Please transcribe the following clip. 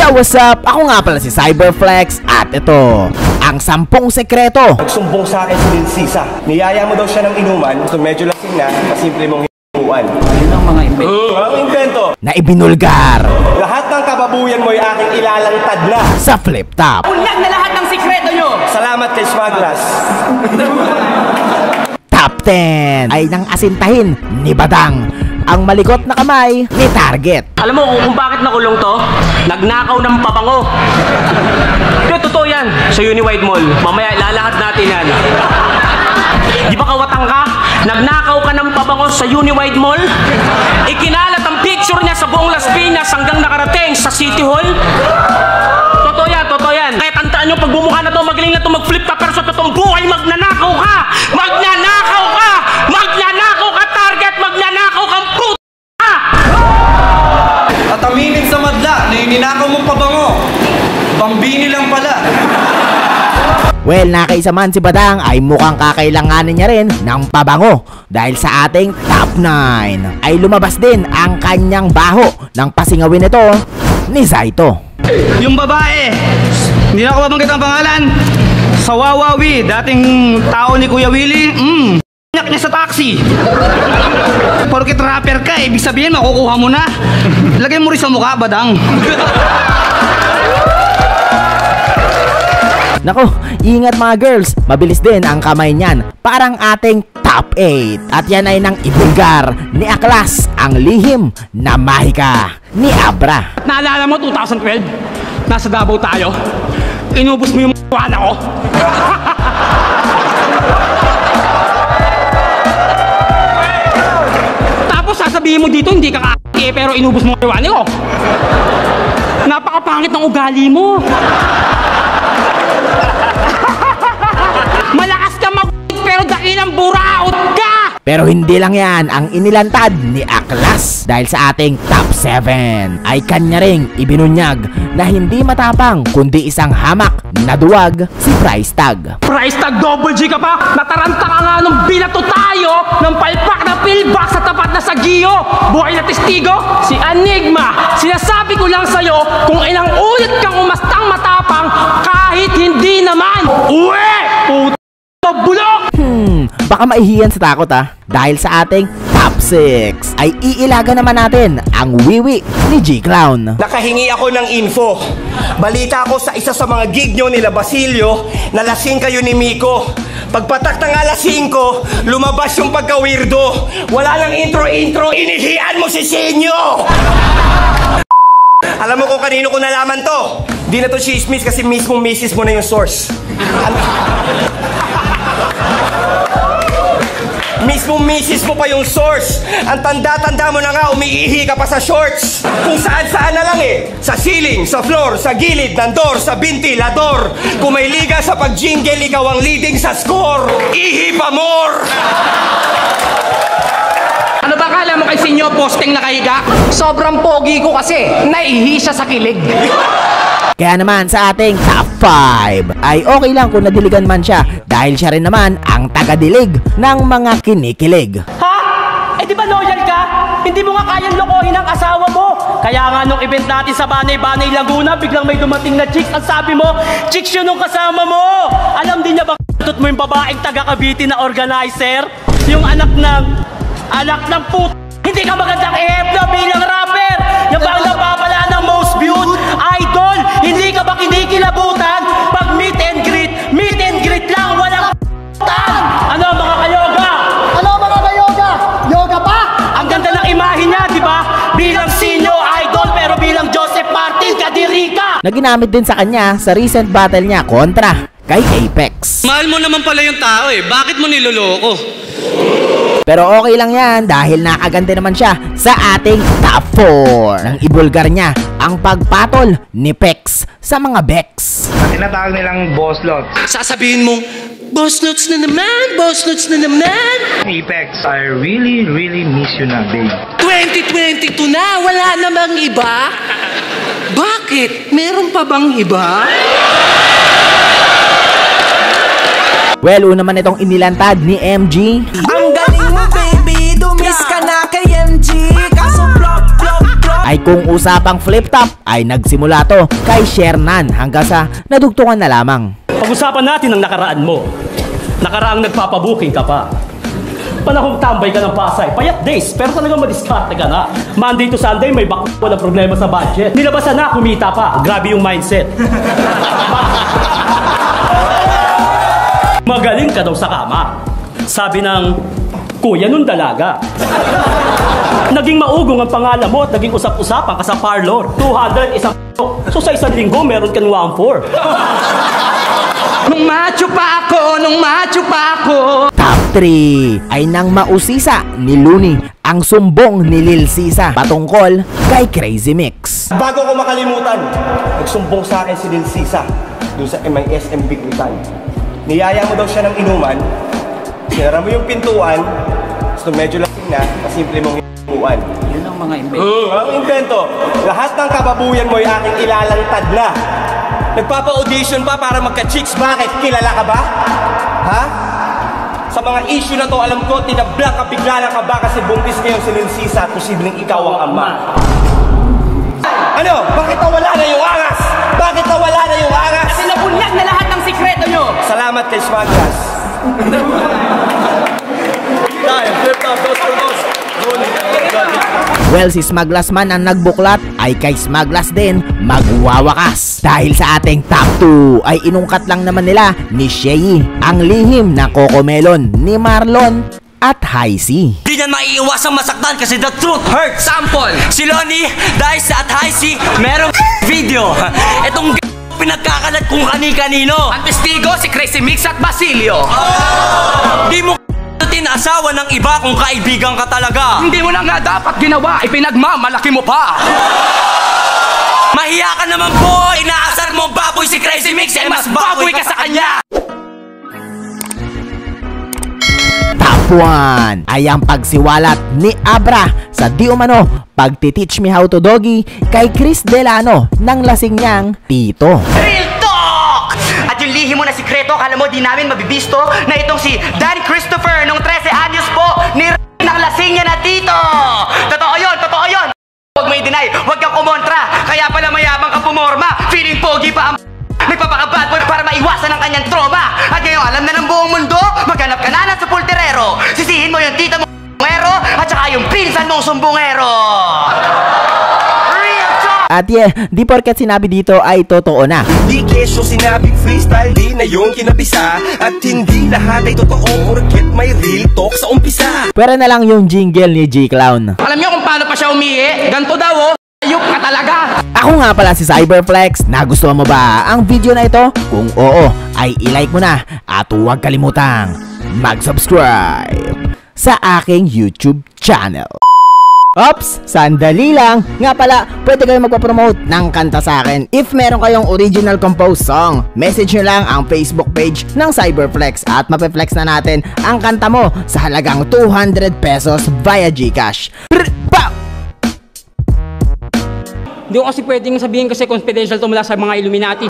Yo, what's up? Ako nga pala si Cyberflex at ito ang 10 sekreto. Nagsumbong sa akin si Lil Sisa. Niyaya mo daw siya ng inuman, so medyo lasing na, pasimple mong hinuan. Yun ang mga invento. Ang invento. Na ibinulgar Lahat ng kababuyan mo ay aking ilalantad na. sa Flip Top. Unyag na lahat ng sikreto nyo! Salamat kay Smaglas. Top 10 ay nang asintahin ni Badang ang malikot na kamay ni Target. Alam mo kung bakit nakulong to? Nagnakaw ng pabango. Pero totoo yan sa Uniwide Mall. Mamaya ilalahad natin yan. Di ba kawatang ka? Nagnakaw ka ng pabango sa Uniwide Mall? Ikinalat ang picture niya sa buong Las Piñas hanggang nakarating sa City Hall? Totoo yan, totoo yan. Kaya tandaan nyo, pag bumukha na to, magaling na to mag-flip ka, pero sa totoong buhay, magnanakaw ka! Magnanakaw ka! Magnanakaw ka, Target! Magnanakaw kang puto! At aminin sa madla na ininakaw mong pabango. Bambini lang pala. Well, nakaisa man si Badang ay mukhang kakailanganin niya rin ng pabango dahil sa ating top 9 ay lumabas din ang kanyang baho ng pasingawin nito ni Zaito. Yung babae, hindi na ako mabanggit ang pangalan. Sa Wawawi, dating tao ni Kuya Willie, nyak niya sa taxi. Porkit rapper ka, ibig sabihin makukuha mo na. Lagay mo rin sa mukha, Badang. Nako, ingat mga girls, mabilis din ang kamay niyan, parang ating top 8. At yan ay nang ibulgar ni Aklas ang lihim na mahika ni Abra. Naalala mo 2012? Nasa Davao tayo. Inubos mo yung wala ko. Tapos sasabihin mo dito hindi ka pero inubos mo yung wala ko. Napakapangit ng ugali mo. Malakas ka pero dakilang buraot ka! Pero hindi lang yan ang inilantad ni Aklas dahil sa ating top 7 ay kanya ring ibinunyag na hindi matapang kundi isang hamak na duwag si Price Tag. Price Tag double G ka pa! Nataranta ka nga nung binato tayo ng palpak na pillbox sa tapat na Sagio! Buhay na testigo, si Enigma! Sinasabi ko lang sa'yo kung ilang ulit kang umastang matapang kahit hindi naman! Uwe! Puto bulok! Baka maihiyan sa takot dahil sa ating top 6 ay iilaga naman natin ang wiwi ni G-Clown. Nakahingi ako ng info. Balita ko sa isa sa mga gig nyo nila Basilio na lasing kayo ni Miko. Pagpatak ng alas 5, lumabas yung pagka-weirdo. Wala nang intro-intro, inihian mo si Senyo! Alam mo kung kanino ko nalaman to? Di na to chismis kasi mismong misis mo na yung source. Mismong misis mo pa yung source. Ang tanda-tanda mo na nga, umiihi ka pa sa shorts. Kung saan-saan na lang sa ceiling, sa floor, sa gilid, ng door, sa ventilador. Kung may liga sa pag-jingle, ikaw ang leading sa score. Ihi pa more! Ano ba kala mo kay Senyo posting nakahiga? Sobrang pogi ko kasi, naihi siya sa kilig. Kaya naman sa ating top 5 ay okay lang kung nadiligan man siya dahil siya rin naman ang tagadilig ng mga kinikilig. Ha? Eh di ba loyal ka? Hindi mo nga kayang lokohin ang asawa mo. Kaya nga nung event natin sa Banay-Banay Laguna, biglang may dumating na chicks. Ang sabi mo, chicks yun nung kasama mo. Alam din niya ba k***tot mo yung babaeng taga-Cavite na organizer? Yung anak ng put. Hindi ka magandang ehemplo bilang rapper. Yung bang napapala ng most viewed idol. Hindi ka ba kinikilabutan? Pag meet and greet lang, walang Ano mga kayoga? Ano mga kayoga? Yoga pa? Ang ganda ng imahe niya, di ba? Bilang Senyo idol, pero bilang Joseph Martin, kadiri ka! Na ginamit din sa kanya sa recent battle niya kontra kay Apex. Mahal mo naman pala yung tao Bakit mo niloloko? Pero okay lang yan dahil nakaganda naman siya sa ating top 4. Nang ibulgar niya ang pagpatol ni Pex sa mga Bex. Tinatawag nilang boss lots. Sasabihin mo, boss notes na naman, boss notes na naman. Apex, I really miss you na, babe. 2022 na, wala namang iba? Bakit? Meron pa bang iba? Well, una man itong inilantad ni MG. Ang galing mo baby, dumis ka na kay MG. Kaso flop ay kung usapang flip top ay nagsimula to kay Shernan hanggang sa nadugtungan na lamang. Pag-usapan natin ang nakaraan mo. Nakaraang nagpapabuking ka pa. Panahong tambay ka ng Pasay, payat days, pero talagang madiskarte ka na. Monday to Sunday, may walang problema sa budget. Nilabasan na, kumita pa. Grabe yung mindset. Magaling ka daw sa kama. Sabi ng kuya nung dalaga. Naging maugong ang pangalan mo at naging usap-usapan ka sa parlor. 200 isang so sa isang linggo, meron kang 1-4. Nung macho pa ako. Top 3 ay nang mausisa ni Looney ang sumbong ni Lil Sisa patungkol kay Crazy Mix. Bago ko makalimutan, nagsumbong sa akin si Lil Sisa doon sa MISM Bikutan. Niyaya mo daw siya ng inuman, sinara mo yung pintuan, so medyo lasing na, kasimple mong inuman. Yun ang mga invento. Ang invento, lahat ng kababuyan mo ay aking ilalantad na. Nagpapa-audition pa para magka-chicks. Bakit? Kilala ka ba? Ha? Sa mga issue na to, alam ko, tinabla ka, bigla ka ba kasi buntis ngayon si Lil Sisa at posibleng ikaw ang ama. Ano? Bakit nawala na yung angas? Bakit nawala na yung angas? Kasi nabunyag na lahat ng sikreto nyo. Salamat kay Smaglas. Well, si Smaglas man ang nagbuklat ay kay Smaglas din magwawakas. Dahil sa ating top 2 ay inungkat lang naman nila ni Shei ang lihim na Cocomelon ni Marlon at Hi-C. Di niyan maiiwasang masaktan kasi the truth hurts. Sample. Si Lonnie, dahil sa at Hi-C, merong video. Itong pinagkakalat kung kani-kanino. Ang testigo si Crazy Mix at Basilio. Di mo asawa ng iba kung kaibigan ka talaga. Hindi mo na nga dapat ginawa, ipinagmamalaki mo pa. Mahiya ka naman po, inaasar mong baboy si Crazy Mix, eh mas baboy ka sa kanya. Top 1 ay ang pagsiwalat ni Abra sa di umano pagtiteach me how to doggy kay Chris Delano ng lasing niyang tito. Real talk! At yung lihim mo na sikreto, akala mo di namin mabibisto na itong si Dan Christopher nung 13 anyos po ni ng lasing niya na tito. Totoo yun. Huwag mo i-deny, huwag kang kumontra. Kaya pala mayabang ka pumorma, feeling pogi pa ang nagpapaka-bad boy para maiwasan ang kanyang trauma. At ngayon alam na ng buong mundo, maghanap ka na sa pulterero. Sisihin mo yung tita mo at saka yung pinsan mong sumbongero. At di porket sinabi dito ay totoo na. Di kesyo sinabing freestyle, di na yung kinabisa. At hindi lahat ay totoo porket may real talk sa umpisa. Pero na lang yung jingle ni G-Clown. Alam niyo kung paano pa siya umihi? Ganto daw oh. Ayup ka talaga. Ako nga pala si Cyberflex. Nagustuhan mo ba ang video na ito? Kung oo, ay i-like mo na. At huwag kalimutang mag-subscribe sa aking YouTube channel. Ops, sandali lang. Nga pala, pwede kayong magpapromote ng kanta sa akin. If meron kayong original composed song, message nyo lang ang Facebook page ng Cyberflex at mapeflex na natin ang kanta mo sa halagang 200 pesos via GCash. Hindi ko kasi pwedeng sabihin kasi confidential to mula sa mga Illuminati.